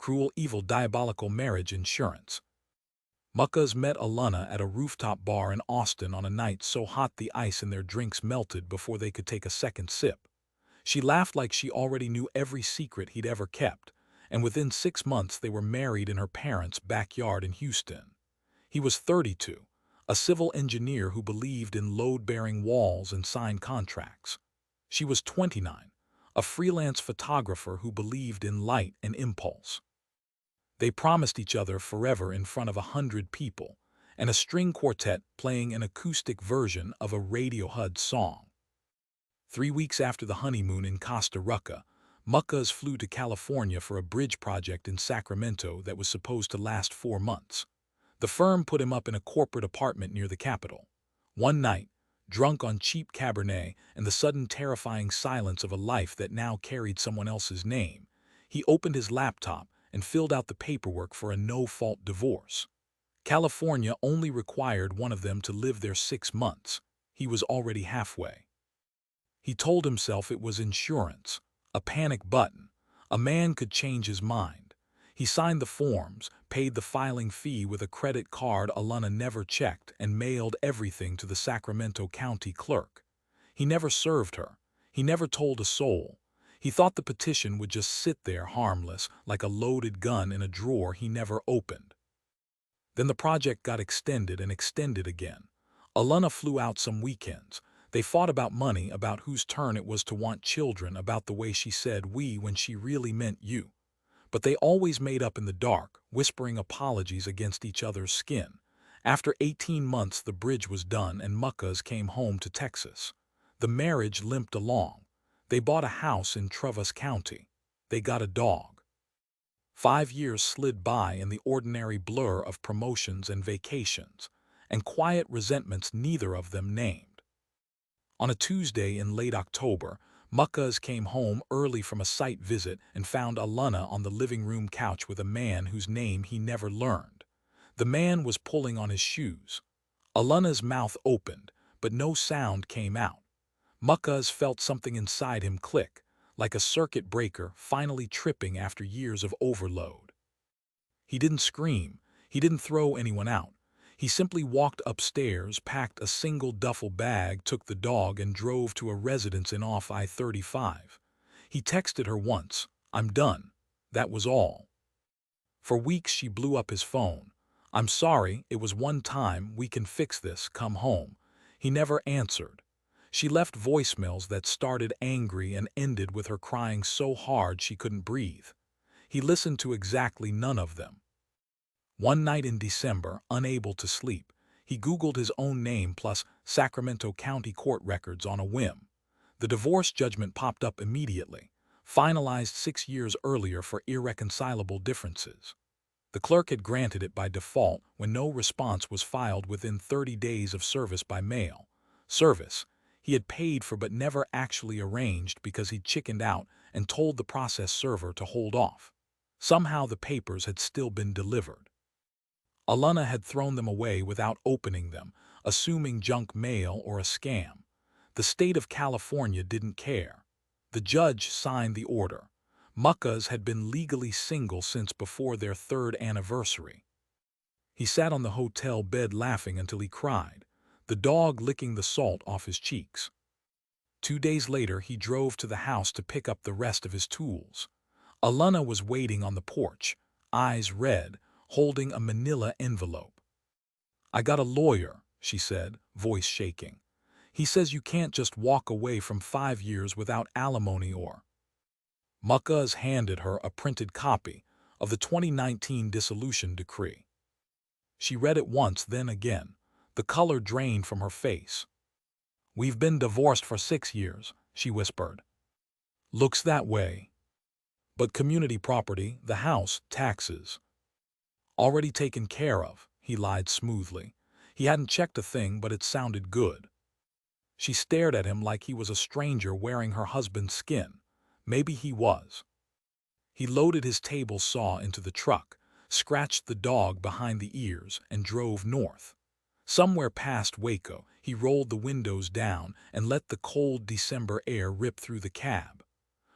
cruel, evil, diabolical marriage insurance. Muckas met Alana at a rooftop bar in Austin on a night so hot the ice in their drinks melted before they could take a second sip. She laughed like she already knew every secret he'd ever kept, and within 6 months they were married in her parents' backyard in Houston. He was 32, a civil engineer who believed in load-bearing walls and signed contracts. She was 29, a freelance photographer who believed in light and impulse. They promised each other forever in front of 100 people, and a string quartet playing an acoustic version of a Radiohead song. 3 weeks after the honeymoon in Costa Rica, Muckas flew to California for a bridge project in Sacramento that was supposed to last 4 months. The firm put him up in a corporate apartment near the capital. One night, drunk on cheap Cabernet and the sudden terrifying silence of a life that now carried someone else's name, he opened his laptop and filled out the paperwork for a no-fault divorce. California only required one of them to live there 6 months. He was already halfway. He told himself it was insurance, a panic button. A man could change his mind. He signed the forms, paid the filing fee with a credit card Alana never checked, and mailed everything to the Sacramento County clerk. He never served her. He never told a soul. He thought the petition would just sit there harmless, like a loaded gun in a drawer he never opened. Then the project got extended and extended again. Alana flew out some weekends. They fought about money, about whose turn it was to want children, about the way she said we when she really meant you. But they always made up in the dark, whispering apologies against each other's skin. After 18 months the bridge was done and Muckas came home to Texas. The marriage limped along. They bought a house in Travis County. They got a dog. 5 years slid by in the ordinary blur of promotions and vacations, and quiet resentments neither of them named. On a Tuesday in late October, Muckas came home early from a site visit and found Alana on the living room couch with a man whose name he never learned. The man was pulling on his shoes. Alana's mouth opened, but no sound came out. Muckas felt something inside him click, like a circuit breaker finally tripping after years of overload. He didn't scream. He didn't throw anyone out. He simply walked upstairs, packed a single duffel bag, took the dog, and drove to a residence in off I-35. He texted her once, "I'm done." That was all. For weeks she blew up his phone. "I'm sorry, it was one time, we can fix this, come home." He never answered. She left voicemails that started angry and ended with her crying so hard she couldn't breathe. He listened to exactly none of them. One night in December, unable to sleep, he Googled his own name plus Sacramento County court records on a whim. The divorce judgment popped up immediately, finalized 6 years earlier for irreconcilable differences. The clerk had granted it by default when no response was filed within 30 days of service by mail. Service he had paid for but never actually arranged because he'd chickened out and told the process server to hold off. Somehow the papers had still been delivered. Alana had thrown them away without opening them, assuming junk mail or a scam. The state of California didn't care. The judge signed the order. Muckas had been legally single since before their 3rd anniversary. He sat on the hotel bed laughing until he cried, the dog licking the salt off his cheeks. 2 days later he drove to the house to pick up the rest of his tools. Alana was waiting on the porch, eyes red, holding a manila envelope. "I got a lawyer," she said, voice shaking. "He says you can't just walk away from 5 years without alimony or—" Muckas handed her a printed copy of the 2019 dissolution decree. She read it once, then again. The color drained from her face. "We've been divorced for 6 years, she whispered. "Looks that way. But community property, the house, taxes—" "Already taken care of," he lied smoothly. He hadn't checked a thing, but it sounded good. She stared at him like he was a stranger wearing her husband's skin. Maybe he was. He loaded his table saw into the truck, scratched the dog behind the ears, and drove north. Somewhere past Waco, he rolled the windows down and let the cold December air rip through the cab.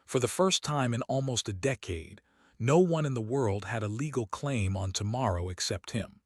For the first time in almost a decade, No one in the world had a legal claim on tomorrow except him.